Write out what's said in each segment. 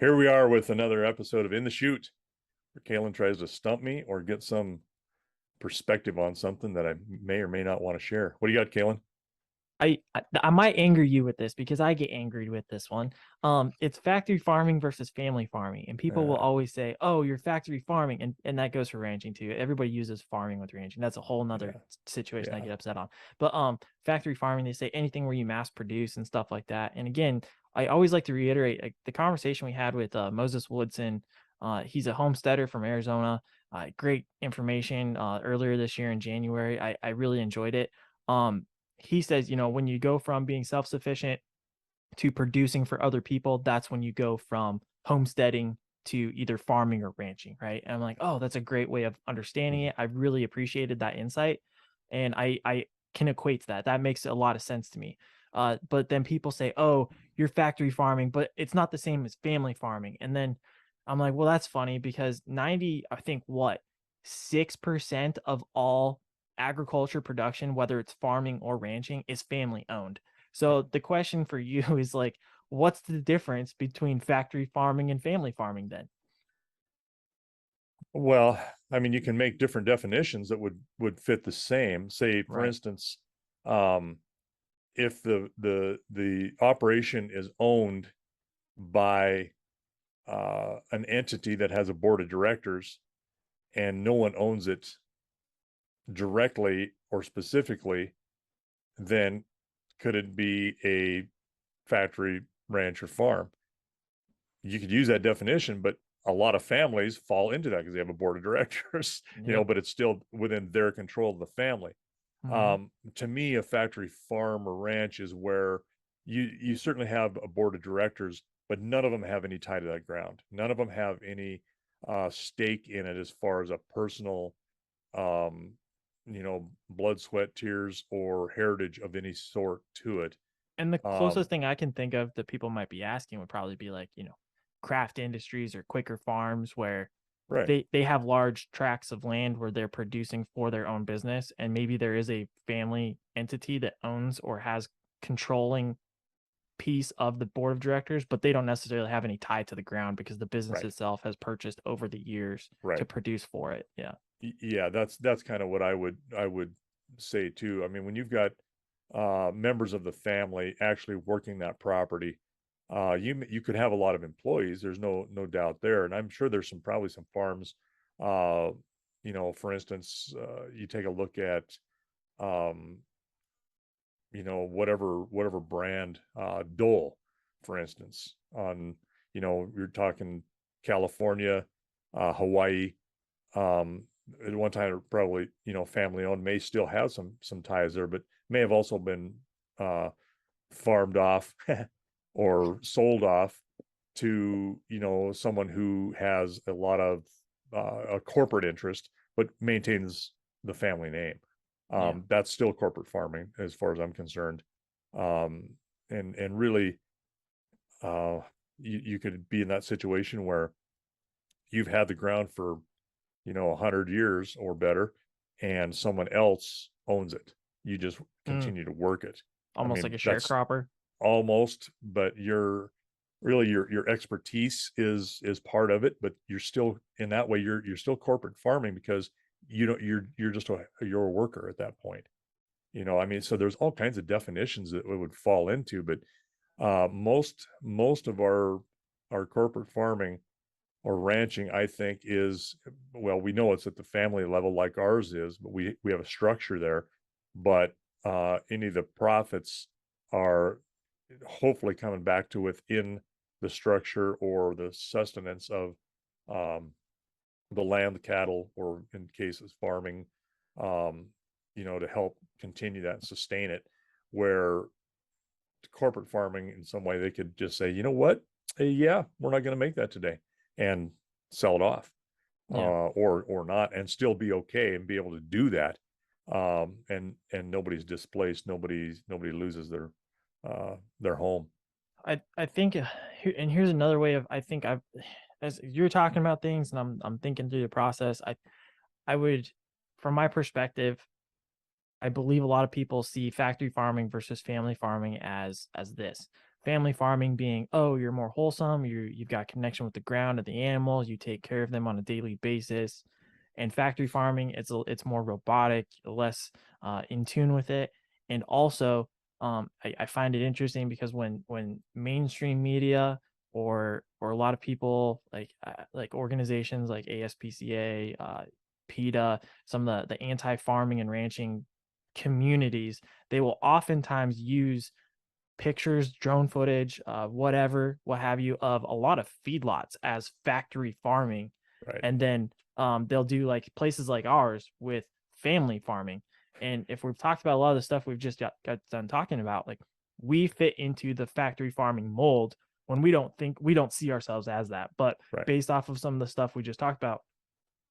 Here we are with another episode of In the Chute, where Calen tries to stump me or get some perspective on something that I may or may not want to share. What do you got, Calen? I might anger you with this because I get angry with this one. It's factory farming versus family farming, and people will Uh, always say, "Oh, you're factory farming," and that goes for ranching too. Everybody uses farming with ranching. That's a whole nother yeah, situation I yeah, get upset on. But factory farming, they say anything where you mass produce and stuff like that. And again, I always like to reiterate like the conversation we had with Moses Woodson. He's a homesteader from Arizona. Great information earlier this year in January. I really enjoyed it. He says, when you go from being self-sufficient to producing for other people, that's when you go from homesteading to either farming or ranching, right? And I'm like, oh, that's a great way of understanding mhm. it. I really appreciated that insight, and I can equate to that. That makes a lot of sense to me. But then people say, oh, you're factory farming, but it's not the same as family farming. And then I'm like, well, that's funny because 90, I think what 6% of all agriculture production, whether it's farming or ranching, is family owned. So the question for you is like, what's the difference between factory farming and family farming then? Well, I mean, you can make different definitions that would fit the same. Say, for Right. instance, um, if the operation is owned by an entity that has a board of directors and no one owns it directly or specifically, then could it be a factory, ranch, or farm? You could use that definition, but a lot of families fall into that because they have a board of directors, Yep. but it's still within their control of the family. Hmm. To me, a factory farm or ranch is where you certainly have a board of directors, but none of them have any tie to that ground. None of them have any stake in it as far as a personal, um, blood, sweat, tears, or heritage of any sort to it. And the Um, closest thing I can think of that people might be asking would probably be like, craft industries or quicker farms where right. they have large tracts of land where they're producing for their own business, and maybe there is a family entity that owns or has controlling piece of the board of directors, but they don't necessarily have any tie to the ground because the business Right. itself has purchased over the years to Right. produce for it. Yeah. Yeah, that's kind of what I would say too. I mean, when you've got members of the family actually working that property, you could have a lot of employees. There's no doubt there, and I'm sure there's probably some farms. Uh, for instance, you take a look at um, whatever brand, Dole, for instance, on you're talking California, Hawaii, at one time probably family owned, may still have some ties there, but may have also been uh farmed off or sold off to someone who has a lot of a corporate interest but maintains the family name. Yeah. That's still corporate farming as far as I'm concerned. um and really, uh you could be in that situation where you've had the ground for 100 years or better, and someone else owns it. You just Mm, continue to work it. I almost like mean, a that's sharecropper. almost, but your expertise is part of it, but you're still in that way, you're still corporate farming because you're just you're a worker at that point. I mean, so there's all kinds of definitions that it would fall into, but most of our corporate farming or ranching, I think, is, well, we know it's at the family level like ours is, but we have a structure there. But any of the profits are hopefully coming back to within the structure or the sustenance of um, the land, the cattle, or in cases farming, um, to help continue that and sustain it. Where corporate farming, in some way, they could just say, you know what, hey, yeah, we're not going to make that today, and sell it off, Yeah. or not, and still be okay and be able to do that. And nobody's displaced, nobody loses their home. I think, and here's another way of I think I've as you're talking about things and I'm thinking through the process. I would, from my perspective, I believe a lot of people see factory farming versus family farming as this. family farming being, oh, you're more wholesome, you've got connection with the ground and the animals, you take care of them on a daily basis. And factory farming, it's more robotic, less in tune with it. And also, I find it interesting because when mainstream media or a lot of people like organizations like ASPCA, PETA, some of the anti-farming and ranching communities, they will oftentimes use pictures, drone footage, whatever, what have you, of a lot of feedlots as factory farming. Right. And then they'll do like places like ours with family farming. And if we've talked about a lot of the stuff we've just got done talking about, like we fit into the factory farming mold when we don't see ourselves as that. But Right. based off of some of the stuff we just talked about,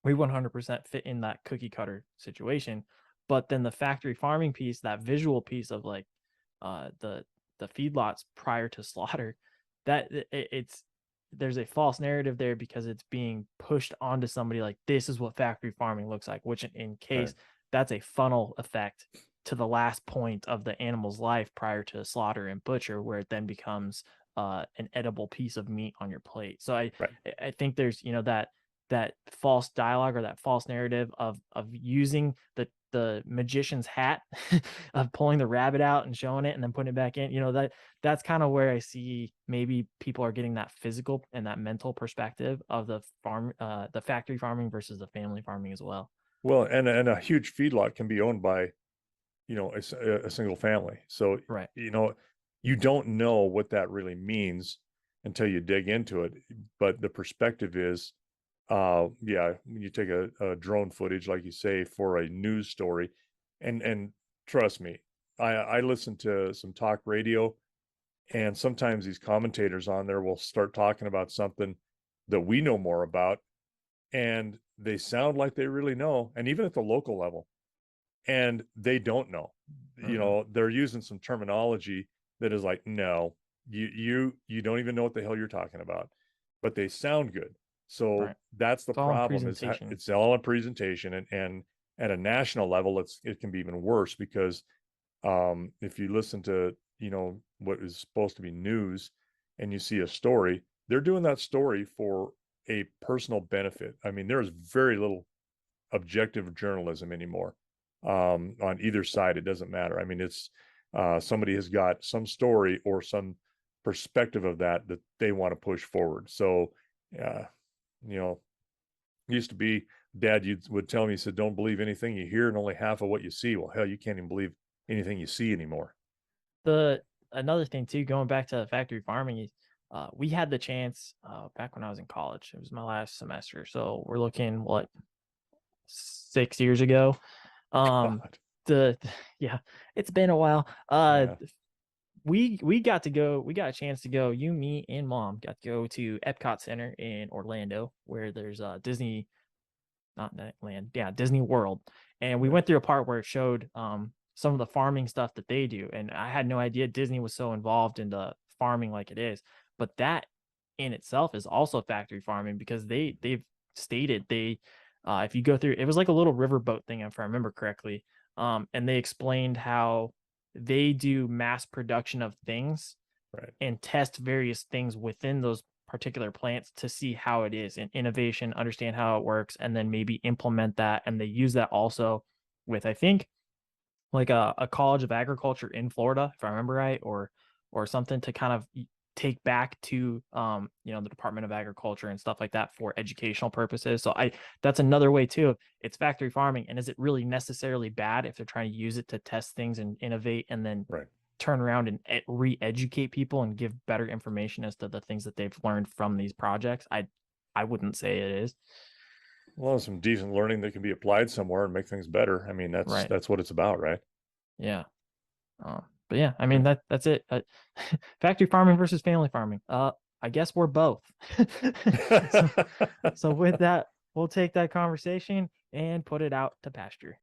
we 100% fit in that cookie cutter situation. But then the factory farming piece, that visual piece of like uh, the the feedlots prior to slaughter, that it's there's a false narrative there because it's being pushed onto somebody like this is what factory farming looks like, which in Right. case that's a funnel effect to the last point of the animal's life prior to slaughter and butcher, where it then becomes an edible piece of meat on your plate. So Right. I think there's that false dialogue or that false narrative of using the magician's hat of pulling the rabbit out and showing it and then putting it back in. That's kind of where I see maybe people are getting that physical and that mental perspective of the factory farming versus the family farming as well. Well, and a huge feedlot can be owned by, a single family. So, Right. you know, you don't know what that really means until you dig into it. But the perspective is, yeah, when you take a drone footage, like you say, for a news story, and trust me, I listen to some talk radio, and sometimes these commentators on there will start talking about something that we know more about, and they sound like they really know, and even at the local level, and they don't know. Mm-mm. They're using some terminology that is like, no, you don't even know what the hell you're talking about, but they sound good. So Right. that's the It's all in problem, is presentation. it's all in presentation, and at a national level, it can be even worse because if you listen to, what is supposed to be news, and you see a story, they're doing that story for a personal benefit. I mean, there's very little objective journalism anymore, on either side. It doesn't matter. I mean, it's somebody has got some story or some perspective of that they want to push forward. So, uh, you know, used to be, dad would tell me, he said, don't believe anything you hear and only half of what you see. Well, hell, you can't even believe anything you see anymore. The Another thing too, going back to factory farming, is we had the chance back when I was in college. It was my last semester, so we're looking what 6 years ago. Um, God. the yeah, it's been a while. Yeah. We got to go. We got a chance to go. You, me, and mom got to go to Epcot Center in Orlando, where there's Disney, not that land, yeah, Disney World. And we Right. went through a part where it showed some of the farming stuff that they do. And I had no idea Disney was so involved in the farming like it is. But that in itself is also factory farming because they've stated if you go through, it was like a little riverboat thing if I remember correctly. And they explained how they do mass production of things Right. and test various things within those particular plants to see how it is in innovation, understand how it works, and then maybe implement that. And they use that also with, I think, like a college of agriculture in Florida, if I remember right, or something to kind of take back to the Department of Agriculture and stuff like that for educational purposes. So I that's another way too. It's factory farming, and is it really necessarily bad if they're trying to use it to test things and innovate and then Right. turn around and re-educate people and give better information as to the things that they've learned from these projects? I wouldn't say it is. Well, some decent learning that can be applied somewhere and make things better. I mean, that's Right. that's what it's about, right? Yeah. But yeah, I mean Yeah. that's it. Factory farming versus family farming. I guess we're both. so so with that, we'll take that conversation and put it out to pasture.